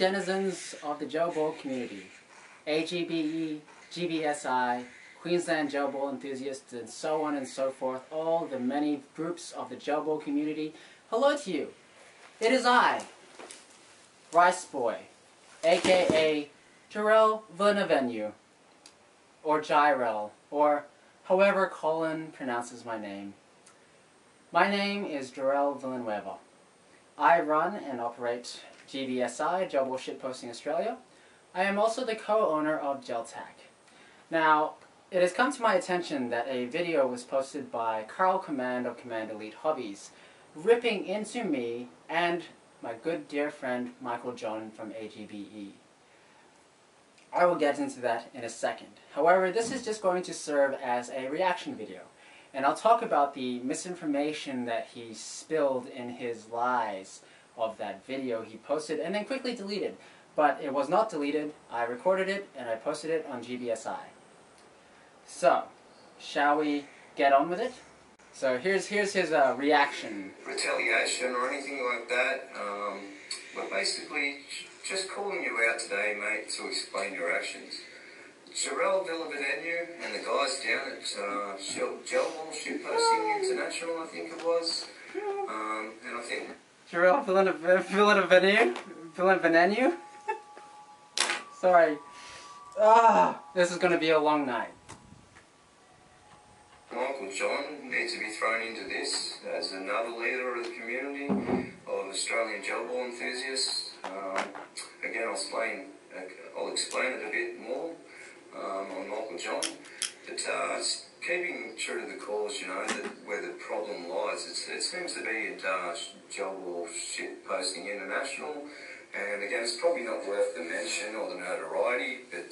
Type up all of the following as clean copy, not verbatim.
denizens of the Joe Bowl community, AGBE, GBSI, Queensland Joe Bowl enthusiasts, and so on and so forth, all the many groups of the Joe Bowl community, hello to you. It is I, Rice Boy, aka Jirel Villanevinenue, or Jirel, or however Colin pronounces my name. My name is Jirel Villanevinue. I run and operate GBSI, Joe Bowl Shitposting Australia. I am also the co-owner of GelTac. Now, it has come to my attention that a video was posted by Carl Command of Command Elite Hobbies, ripping into me and my good dear friend Michael John from AGBE. I will get into that in a second. However, this is just going to serve as a reaction video, and I'll talk about the misinformation that he spilled in his lies of that video he posted and then quickly deleted. But it was not deleted. I recorded it and I posted it on GBSI. So, shall we get on with it? So here's his reaction. Retaliation or anything like that. We're basically just calling you out today, mate, to explain your actions. Jirel Villanevinenue and the guys down at Joe Bowl Shitposting International, I think it was. And I think... Jirel Villanevinenue? Sorry. This is going to be a long night. Michael John needs to be thrown into this as another leader of the community of Australian Joe Bowl enthusiasts. Again, I'll explain it a bit more on Michael John. But keeping true to the cause, you know, where the problem lies, it seems to be at Joe Bowl Shitposting International. And again, it's probably not worth the mention or the notoriety, but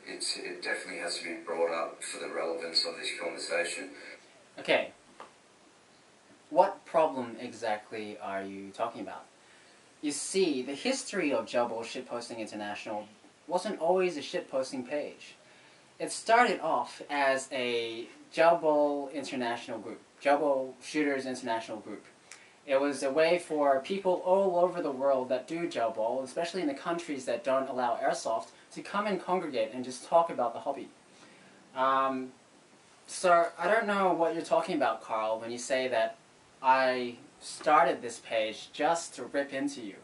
it definitely has to be brought up for the relevance of this conversation. Okay. What problem exactly are you talking about? You see, the history of Joe Bowl Shitposting International wasn't always a shitposting page. It started off as a Joe Bowl International group, Joe Bowl Shooters International group. It was a way for people all over the world that do Joe Bowl, especially in the countries that don't allow airsoft, to come and congregate and just talk about the hobby. So I don't know what you're talking about, Carl, when you say that I started this page just to rip into you.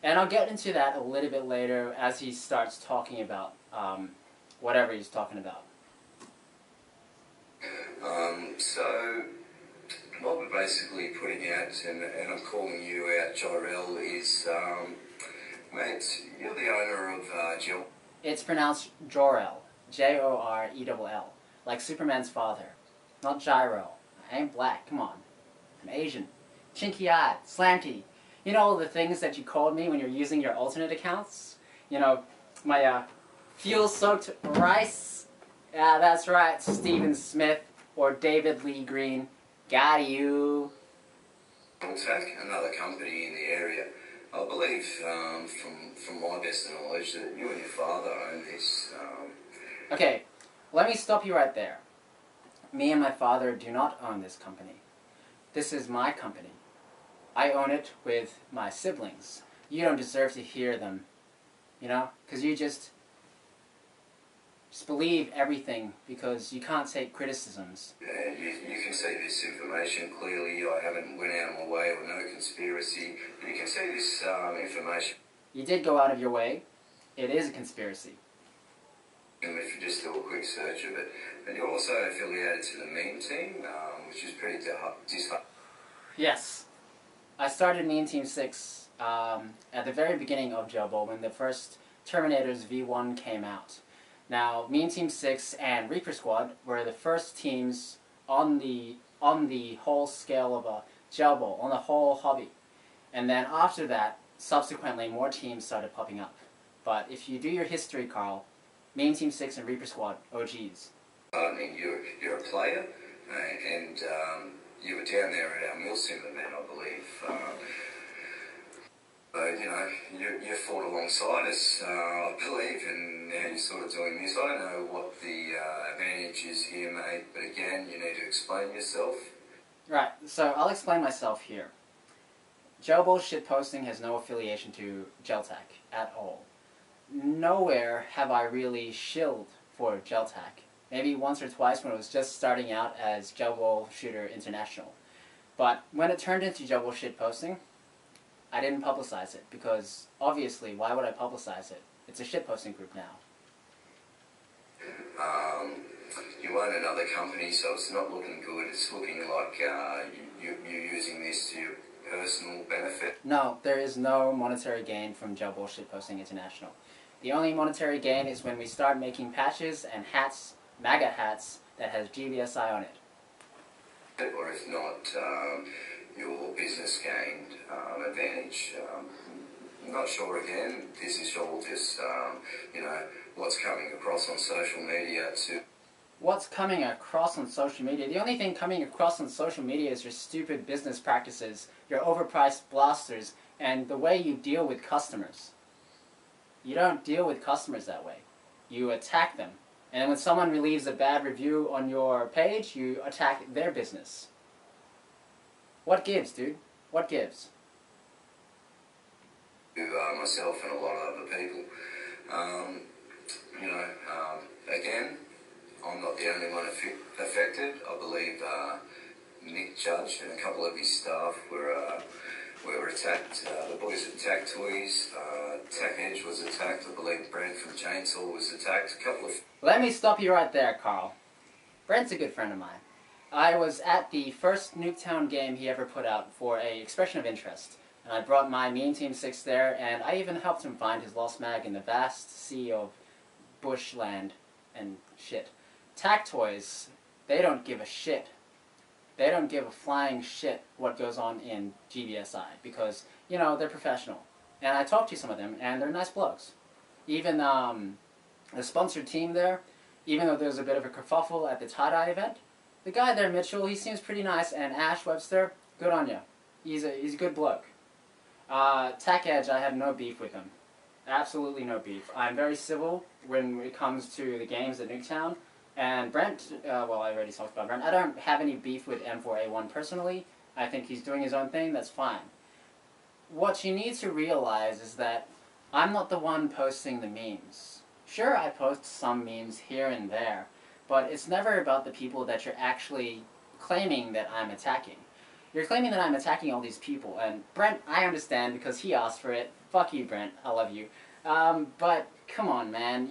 And I'll get into that a little bit later as he starts talking about whatever he's talking about. So what we're basically putting out, and I'm calling you out, Jirel, is, mate, you're the owner of Joe. It's pronounced Jorel, J-O-R-E-L-L, like Superman's father, not Gyro. I ain't black, come on. I'm Asian. Chinky-eyed, slanty. You know all the things that you called me when you're using your alternate accounts? You know, my fuel-soaked rice? Yeah, that's right, Stephen Smith or David Lee Green. Got you. GelTac, another company in the area. I believe, from my best knowledge, that you and your father own this. Okay, let me stop you right there. Me and my father do not own this company. This is my company. I own it with my siblings. You don't deserve to hear them, you know? Because you just believe everything because you can't take criticisms. Yeah, you can see this information clearly. I haven't went out of my way or no conspiracy. You can see this information. You did go out of your way. It is a conspiracy. And if you just do a quick search of it. And you're also affiliated to the meme team, which is pretty disheartening. Yes. I started Meme Team 6 at the very beginning of Joe Bowl when the first Terminators V1 came out. Now, Meme Team 6 and Reaper Squad were the first teams on the whole scale of a Joe Bowl, on the whole hobby. And then after that, subsequently, more teams started popping up. But if you do your history, Carl, Meme Team 6 and Reaper Squad, OGs. I mean, you're a player, and you were down there at our Milsim event, I believe. You know, you fought alongside us, I believe, and now you're sort of doing this. I don't know what the advantage is here, mate, but again, you need to explain yourself. Right, so I'll explain myself here. Jobo shitposting has no affiliation to Geltec at all. Nowhere have I really shilled for Geltec. Maybe once or twice when it was just starting out as Jobo Shooter International. But when it turned into Jobo shitposting, I didn't publicize it because, obviously, why would I publicize it? It's a shitposting group now. You own another company, so it's not looking good. It's looking like you're using this to your personal benefit. No, there is no monetary gain from Jobo shitposting International. The only monetary gain is when we start making patches and hats, MAGA hats, that has GBSI on it. Or if not, your business gained advantage. I'm not sure again. This is all just, what's coming across on social media to... What's coming across on social media? The only thing coming across on social media is your stupid business practices, your overpriced blasters, and the way you deal with customers. You don't deal with customers that way. You attack them. And when someone leaves a bad review on your page, you attack their business. What gives, dude? What gives? Myself and a lot of other people. Again, I'm not the only one affected. I believe Nick Judge and a couple of his staff were attacked. The boys at Tack Toys, Tack Edge was attacked. I believe Brent from Chainsaw was attacked. A couple of... Let me stop you right there, Carl. Brent's a good friend of mine. I was at the first Nuketown game he ever put out for a expression of interest. And I brought my Meme Team 6 there, and I even helped him find his lost mag in the vast sea of bushland and shit. Tack Toys, they don't give a shit. They don't give a flying shit what goes on in GBSI because, they're professional. And I talked to some of them, and they're nice blokes. Even the sponsored team there, even though there was a bit of a kerfuffle at the tie-dye event, the guy there, Mitchell, he seems pretty nice, and Ash Webster, good on you. He's a good bloke. Tack Edge, I have no beef with him. Absolutely no beef. I'm very civil when it comes to the games at Nuketown. And Brent, well, I already talked about Brent. I don't have any beef with M4A1 personally. I think he's doing his own thing. That's fine. What you need to realize is that I'm not the one posting the memes. Sure, I post some memes here and there, but it's never about the people that you're actually claiming that I'm attacking. You're claiming that I'm attacking all these people, and Brent, I understand because he asked for it. Fuck you, Brent. I love you. But come on, man.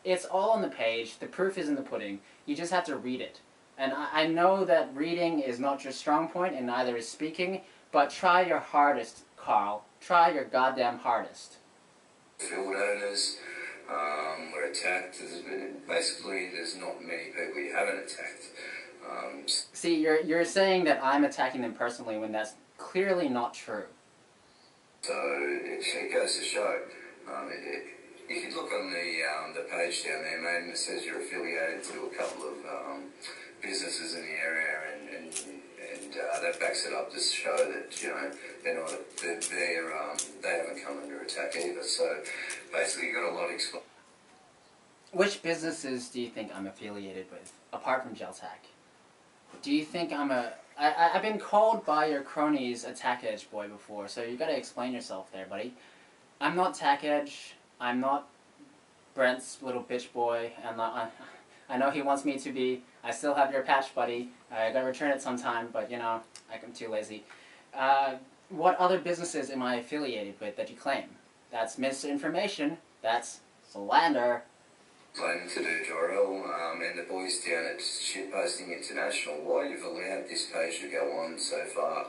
It's all on the page. The proof is in the pudding. You just have to read it. And I know that reading is not your strong point, and neither is speaking, but try your hardest, Carl. Try your goddamn hardest. Field owners were attacked. Basically, there's not many people you haven't attacked. See, you're saying that I'm attacking them personally when that's clearly not true. So it goes to show. You can look on the page down there, man. It says you're affiliated to a couple of businesses in the area, and that backs it up to show that they haven't come under attack either. So basically, you got a lot of explain. Which businesses do you think I'm affiliated with, apart from Geltec? Do you think I've been called by your cronies a Tack Edge boy before, so you gotta explain yourself there, buddy. I'm not Tack Edge. I'm not Brent's little bitch boy. I know he wants me to be. I still have your patch, buddy. I gotta return it sometime, but I'm too lazy. What other businesses am I affiliated with that you claim? That's misinformation. That's slander. Planning to do, Jirel, and the boys down at Shitposting International, why you've allowed this page to go on so far.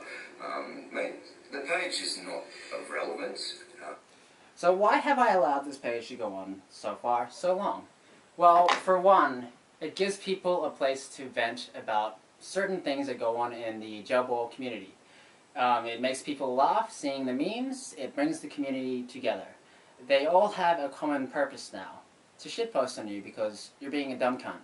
Mate, the page is not of relevance. So why have I allowed this page to go on so far, so long? Well, for one, it gives people a place to vent about certain things that go on in the Jobo community. It makes people laugh seeing the memes. It brings the community together. They all have a common purpose now. To shitpost on you because you're being a dumb cunt.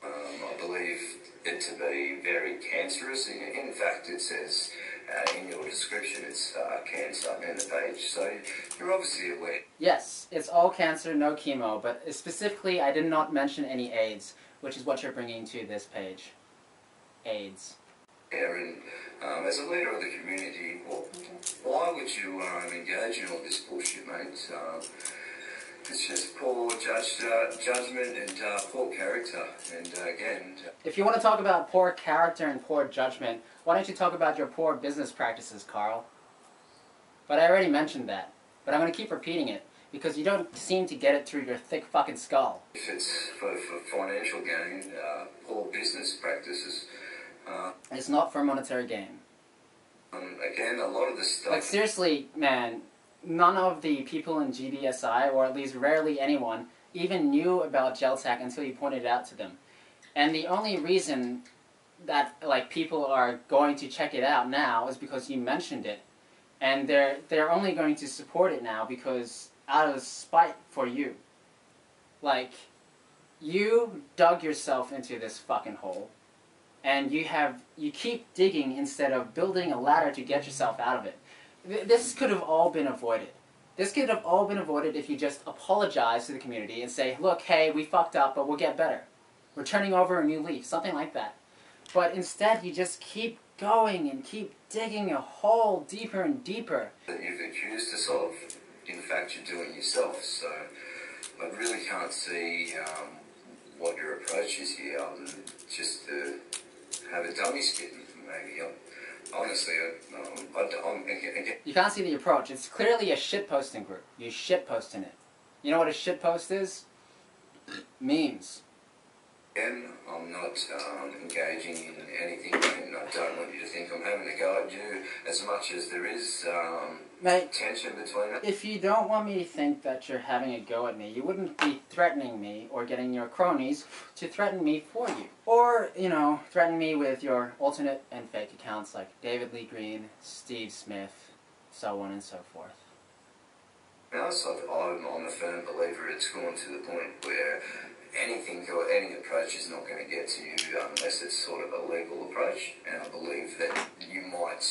I believe it to be very cancerous. In fact, it says in your description it's cancer in the page, so you're obviously aware. Yes, it's all cancer, no chemo, but specifically I did not mention any AIDS, which is what you're bringing to this page. AIDS. there. And as a leader of the community, why would you engage in all this bullshit, mate? It's just poor judgment and poor character. And again... If you want to talk about poor character and poor judgment, why don't you talk about your poor business practices, Carl? But I already mentioned that. But I'm going to keep repeating it, because you don't seem to get it through your thick fucking skull. If it's for financial gain, poor business practices... it's not for monetary gain. Again, a lot of the stuff... Like, seriously, man, none of the people in GBSI, or at least rarely anyone, even knew about GelTAC until you pointed it out to them. And the only reason that, like, people are going to check it out now is because you mentioned it. And they're only going to support it now because out of spite for you. Like, you dug yourself into this fucking hole. And you keep digging instead of building a ladder to get yourself out of it. This could have all been avoided. This could have all been avoided if you just apologize to the community and say, look, hey, we fucked up, but we'll get better. We're turning over a new leaf, something like that. But instead, you just keep going and keep digging a hole deeper and deeper. That you've accused us of, in fact, you're doing yourself. So I really can't see what your approach is here, other than just to have a dummy spit, maybe. Honestly, you can't see the approach. It's clearly a shitposting group. You shitposting it. You know what a shitpost is? Memes. Again, I'm not engaging in anything, and I don't want you to think I'm having a go at you as much as there is Mate, tension between us. If you don't want me to think that you're having a go at me, you wouldn't be threatening me or getting your cronies to threaten me for you. Or, you know, threaten me with your alternate and fake accounts like David Lee Green, Steve Smith, so on and so forth. Now, so I'm a firm believer it's gone to the point where any approach is not going to get to you unless it's sort of a legal approach, and I believe that you might,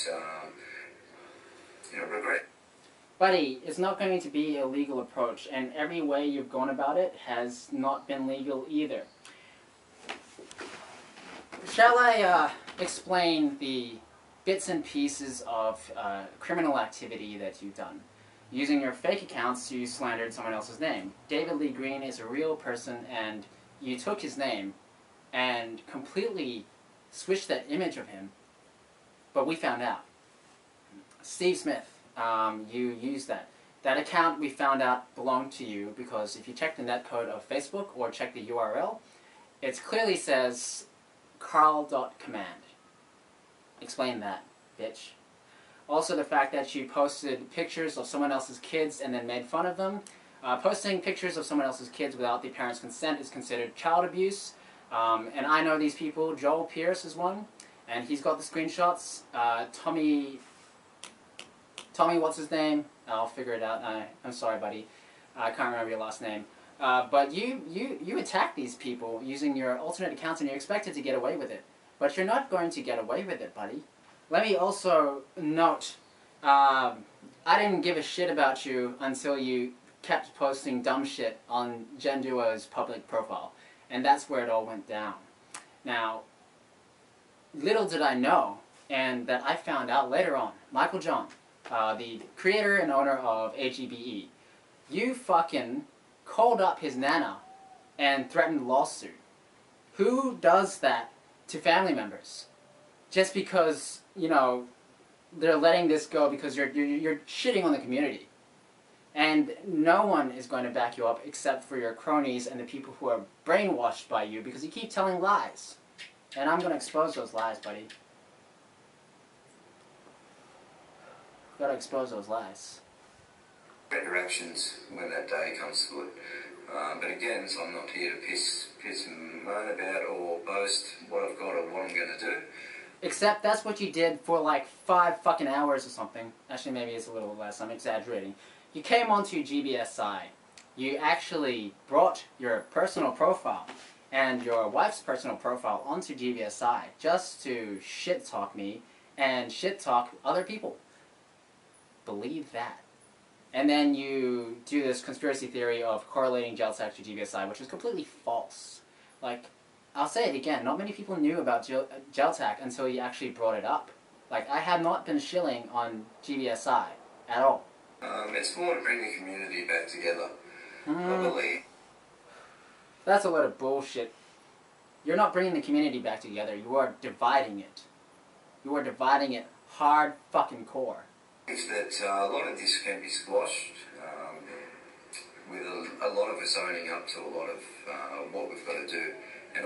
regret. Buddy, it's not going to be a legal approach, and every way you've gone about it has not been legal either. Shall I explain the bits and pieces of criminal activity that you've done? Using your fake accounts, you slandered someone else's name. David Lee Green is a real person, and you took his name and completely switched that image of him, but we found out. Steve Smith, you used that. That account we found out belonged to you because if you check the netcode of Facebook or check the URL, it clearly says carl.command. Explain that, bitch. Also the fact that you posted pictures of someone else's kids and then made fun of them. Posting pictures of someone else's kids without the parents' consent is considered child abuse. And I know these people. Joel Pierce is one, and he's got the screenshots. Tommy, what's his name? I'll figure it out. I'm sorry, buddy. I can't remember your last name. But you attack these people using your alternate accounts, and you're expected to get away with it. But you're not going to get away with it, buddy. Let me also note, I didn't give a shit about you until you kept posting dumb shit on Jen Duo's public profile. And that's where it all went down. Now, little did I know, and that I found out later on, Michael John, the creator and owner of AGBE, you fucking called up his nana and threatened lawsuit. Who does that to family members? Just because, you know, they're letting this go because you're shitting on the community. And no one is going to back you up except for your cronies and the people who are brainwashed by you because you keep telling lies. And I'm going to expose those lies, buddy. Gotta expose those lies. Interactions when that day comes to it. But again, so I'm not here to piss and moan about or boast what I've got or what I'm going to do. Except that's what you did for like 5 fucking hours or something. Actually, maybe it's a little less. I'm exaggerating. You came onto GBSI. You actually brought your personal profile and your wife's personal profile onto GBSI just to shit-talk me and shit-talk other people. Believe that. And then you do this conspiracy theory of correlating GelTAC to GBSI, which is completely false. Like, I'll say it again, not many people knew about GelTac until you actually brought it up. Like, I have not been shilling on GBSI at all. It's more to bring the community back together. I believe. That's a lot of bullshit. You're not bringing the community back together, you are dividing it. You are dividing it hard fucking core. That a lot of this can be squashed with a lot of us owning up to a lot of what we've got to do. And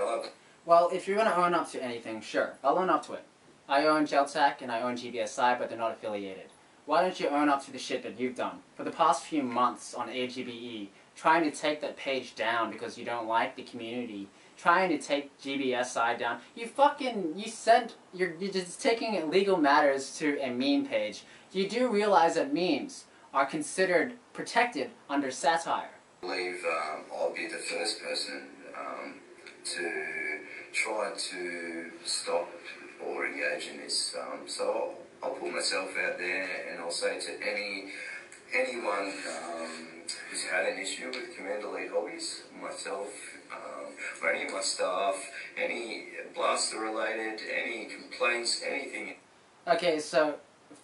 well, if you're going to own up to anything, sure, I'll own up to it. I own GelTac and I own GBSI, but they're not affiliated. Why don't you own up to the shit that you've done? For the past few months on AGBE, trying to take that page down because you don't like the community, trying to take GBSI down. You're just taking legal matters to a meme page. You do realize that memes are considered protected under satire. I believe I'll be the first person to try to stop or engage in this. So I'll put myself out there and I'll say to anyone who's had an issue with Commander Elite Hobbies, myself, or any of my staff, any blaster related, any complaints, anything. Okay, so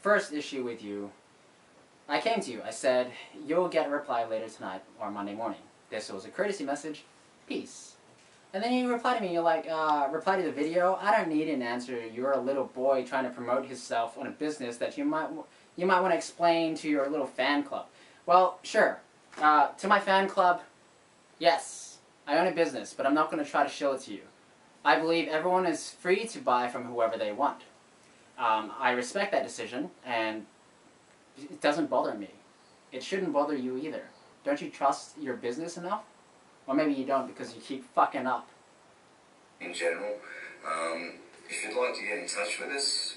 first issue with you, I came to you, I said, you'll get a reply later tonight or Monday morning. This was a courtesy message, peace. And then you reply to me, you're like, reply to the video, I don't need an answer, you're a little boy trying to promote himself on a business that you might want to explain to your little fan club. Well, sure, to my fan club, yes, I own a business, but I'm not going to try to shill it to you. I believe everyone is free to buy from whoever they want. I respect that decision, and it doesn't bother me. It shouldn't bother you either. Don't you trust your business enough? Or maybe you don't because you keep fucking up. In general, if you'd like to get in touch with us,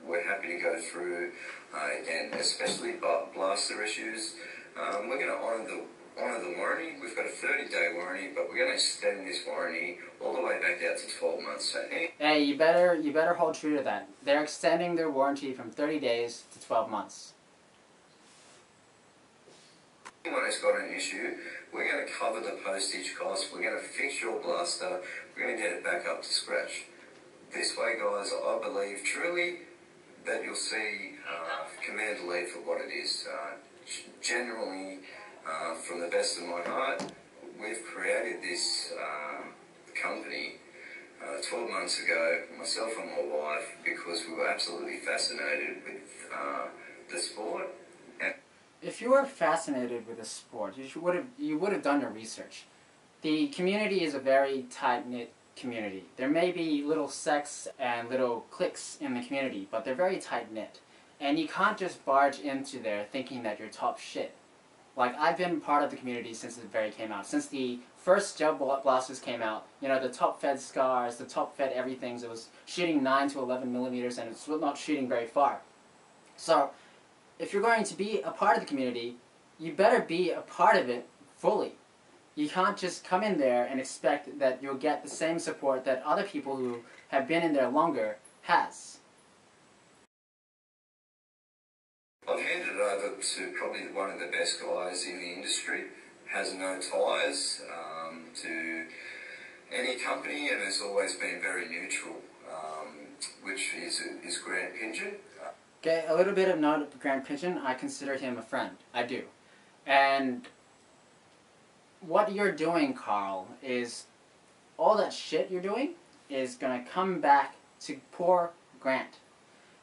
we're happy to go through, again, especially blaster issues. We're going to honour the warranty. We've got a 30-day warranty, but we're going to extend this warranty all the way back out to 12 months. So, hey, you better hold true to that. They're extending their warranty from 30 days to 12 months. Anyone who's got an issue, we're going to cover the postage costs, we're going to fix your blaster, we're going to get it back up to scratch. This way, guys, I believe truly that you'll see Commander Elite for what it is. Generally, from the best of my heart, we've created this company 12 months ago, myself and my wife, because we were absolutely fascinated with the sport. If you were fascinated with the sport, you would have done your research. The community is a very tight-knit community. There may be little sects and little cliques in the community, but they're very tight-knit. And you can't just barge into there thinking that you're top shit. Like, I've been part of the community since it very came out. Since the first gel blasters came out, you know, the top-fed scars, the top-fed everythings, it was shooting 9 to 11 millimeters and it's not shooting very far. So, if you're going to be a part of the community, you better be a part of it fully. You can't just come in there and expect that you'll get the same support that other people who have been in there longer has. I've handed it over to probably one of the best guys in the industry, has no ties to any company and has always been very neutral, which is Grant Pigeon. Okay, a little bit of note of Grant Pigeon, I consider him a friend. I do. And what you're doing, Carl, is all that shit you're doing is going to come back to poor Grant,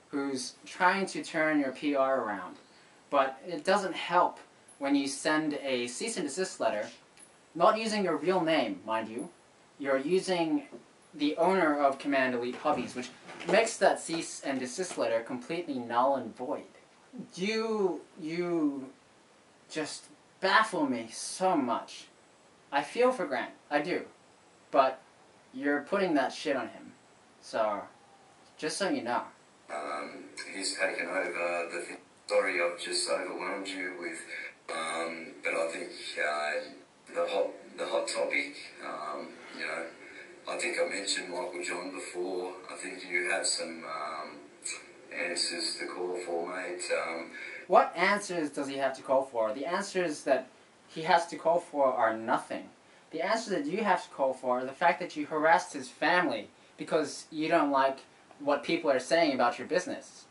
who's trying to turn your PR around. But it doesn't help when you send a cease and desist letter, not using your real name, mind you. You're using the owner of Command Elite Hobbies, which makes that cease and desist letter completely null and void. You just baffle me so much. I feel for Grant, I do. But you're putting that shit on him. So, just so you know. He's taken over the thing. Sorry, I've just overwhelmed you with, but I think the hot topic, you know, I think I mentioned Michael John before. I think you have some answers to call for, mate. What answers does he have to call for? The answers that he has to call for are nothing. The answer that you have to call for is the fact that you harassed his family because you don't like what people are saying about your business.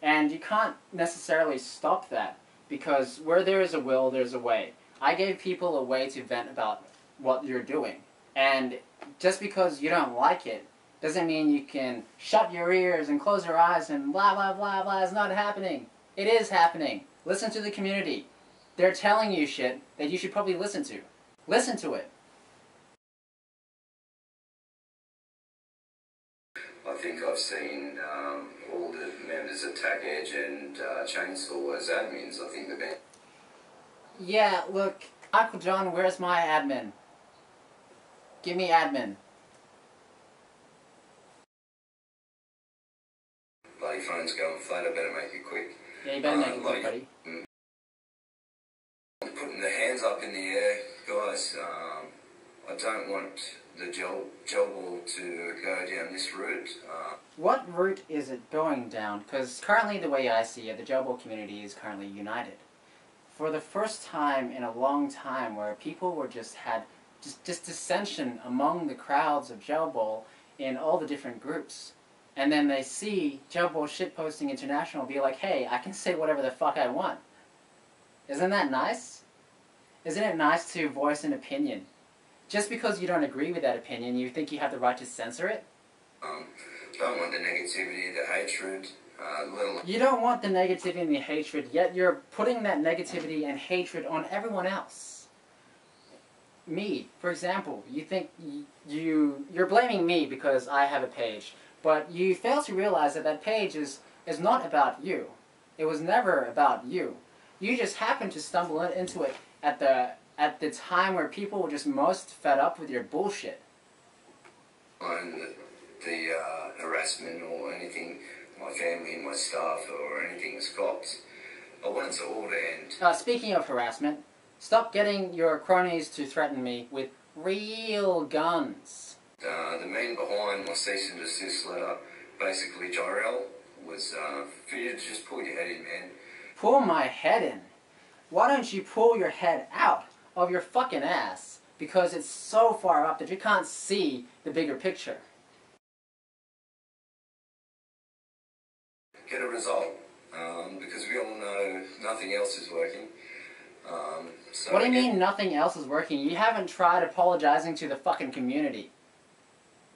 And you can't necessarily stop that, because where there is a will, there's a way. I gave people a way to vent about what you're doing. And just because you don't like it doesn't mean you can shut your ears and close your eyes and blah, blah, blah, blah. It's not happening. It is happening. Listen to the community. They're telling you shit that you should probably listen to. Listen to it. I think I've seen all the members of TAC Edge and Chainsaw as admins. I think they've been... Yeah, look, Michael John, where's my admin? Give me admin. Bloody phone's going flat, I better make it quick. Yeah, you better make it quick, buddy. Putting the hands up in the air, guys. I don't want the gel ball to go down this route. What route is it going down? Because currently, the way I see it, the gel ball community is currently united. For the first time in a long time, where people were had dissension among the crowds of gel ball in all the different groups. And then they see Gel Ball Shitposting International be like, hey, I can say whatever the fuck I want. Isn't that nice? Isn't it nice to voice an opinion? Just because you don't agree with that opinion, you think you have the right to censor it? Don't want the negativity, the hatred, You don't want the negativity and the hatred, yet you're putting that negativity and hatred on everyone else. Me, for example, you think you're blaming me because I have a page, but you fail to realize that that page is not about you. It was never about you. You just happened to stumble into it at the time where people were just most fed up with your bullshit. On the harassment or anything, my family, my staff, or anything has stopped. I want it to all end. Speaking of harassment, stop getting your cronies to threaten me with real guns. The man behind my cease and desist letter, basically Jirel, was for you to just pull your head in, man. Pull my head in? Why don't you pull your head out of your fucking ass? Because it's so far up that you can't see the bigger picture. Get a result, because we all know nothing else is working. So what do you mean nothing else is working? You haven't tried apologizing to the fucking community.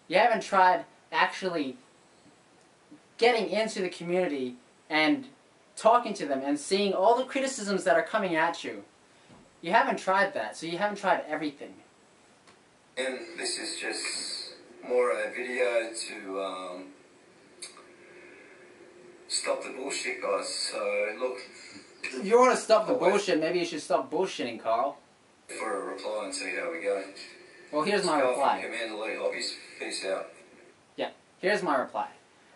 You haven't tried actually getting into the community and talking to them and seeing all the criticisms that are coming at you. You haven't tried that, so you haven't tried everything. And this is just more a video to stop the bullshit, guys. So, look... If you want to stop the bullshit, maybe you should stop bullshitting, Carl. For a reply and see how we go. Well, here's my reply. Commander Lee Hobbies. Peace out. Yeah, here's my reply.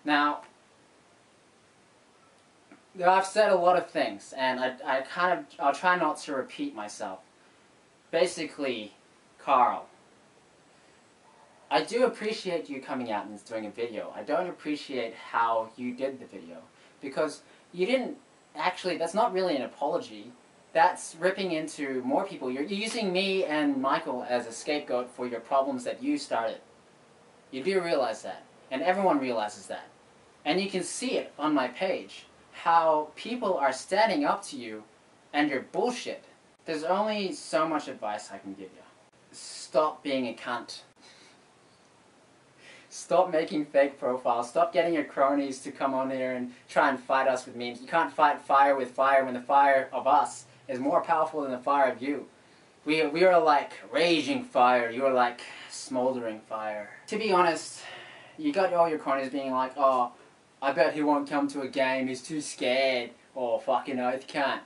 Now, I've said a lot of things, and I'll try not to repeat myself. Basically, Carl, I do appreciate you coming out and doing a video. I don't appreciate how you did the video, because you didn't actually, that's not really an apology. That's ripping into more people. You're using me and Michael as a scapegoat for your problems that you started. You do realize that, and everyone realizes that. And you can see it on my page, how people are standing up to you and your bullshit. There's only so much advice I can give you. Stop being a cunt. Stop making fake profiles. Stop getting your cronies to come on here and try and fight us with memes. You can't fight fire with fire when the fire of us is more powerful than the fire of you. We are like raging fire. You are like smoldering fire. To be honest, you got all your cronies being like, oh, I bet he won't come to a game. He's too scared. Or fucking oath can't.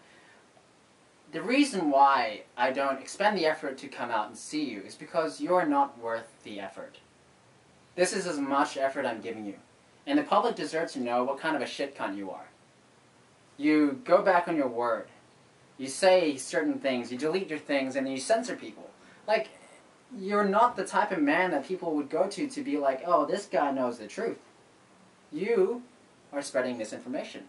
The reason why I don't expend the effort to come out and see you is because you're not worth the effort. This is as much effort I'm giving you. And the public deserves to know what kind of a shit cunt you are. You go back on your word. You say certain things, you delete your things, and then you censor people. Like, you're not the type of man that people would go to be like, oh, this guy knows the truth. You are spreading misinformation.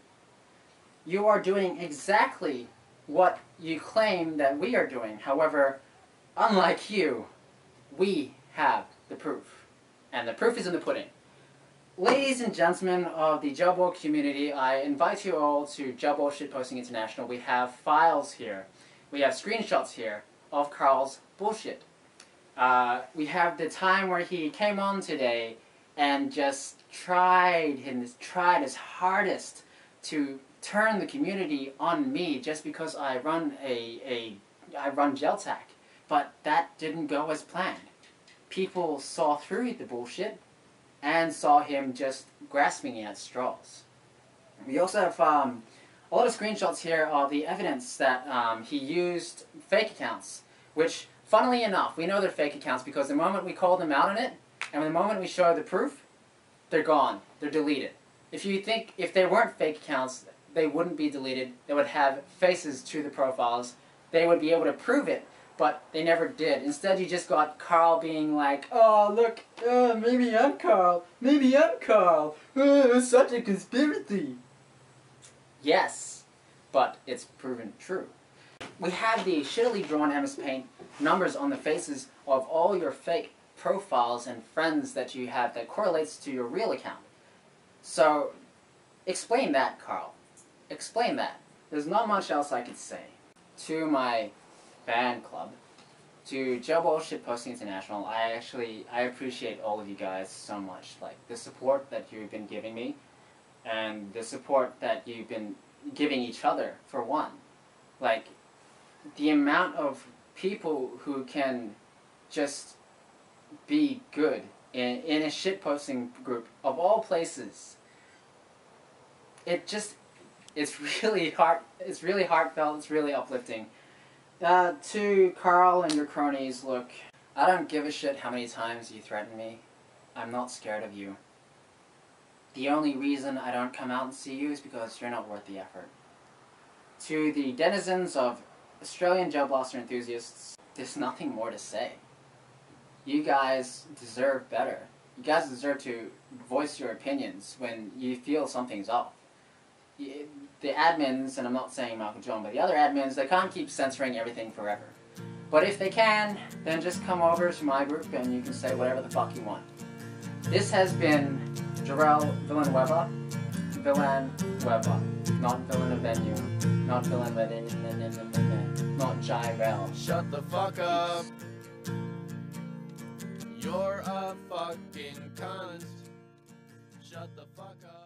You are doing exactly what you claim that we are doing. However, unlike you, we have the proof. And the proof is in the pudding. Ladies and gentlemen of the Jobo community, I invite you all to Jobo Shitposting International. We have files here. We have screenshots here of Carl's bullshit. We have the time where he came on today and just tried his hardest to turn the community on me just because I run Geltac. But that didn't go as planned. People saw through the bullshit and saw him just grasping at straws. We also have a lot of screenshots here of the evidence that he used fake accounts, which, funnily enough, we know they're fake accounts because the moment we call them out on it, and the moment we show the proof, they're gone. They're deleted. If you think if they weren't fake accounts, they wouldn't be deleted. They would have faces to the profiles. They would be able to prove it, but they never did. Instead, you just got Carl being like, "Oh, look, maybe I'm Carl. Maybe I'm Carl. It's such a conspiracy." Yes, but it's proven true. We have the shittily drawn MS Paint numbers on the faces of all your fake profiles and friends that you have that correlates to your real account. So, explain that, Carl. Explain that. There's not much else I could say. To my fan club, to Jobo Shitposting International, I appreciate all of you guys so much. Like, the support that you've been giving me, and the support that you've been giving each other, for one. Like, the amount of people who can just be good in a shitposting group, of all places. It's really heartfelt, it's really uplifting. To Carl and your cronies, look, I don't give a shit how many times you threaten me. I'm not scared of you. The only reason I don't come out and see you is because you're not worth the effort. To the denizens of Australian Gel Blaster enthusiasts, there's nothing more to say. You guys deserve better. You guys deserve to voice your opinions when you feel something's off. The admins, and I'm not saying Malcolm John, but the other admins, they can't keep censoring everything forever. But if they can, then just come over to my group and you can say whatever the fuck you want. This has been Jirel Villanevinue, not Villanevinue, not Villanevinenue, not Jirel. Shut the fuck up. You're a fucking cunt. Shut the fuck up.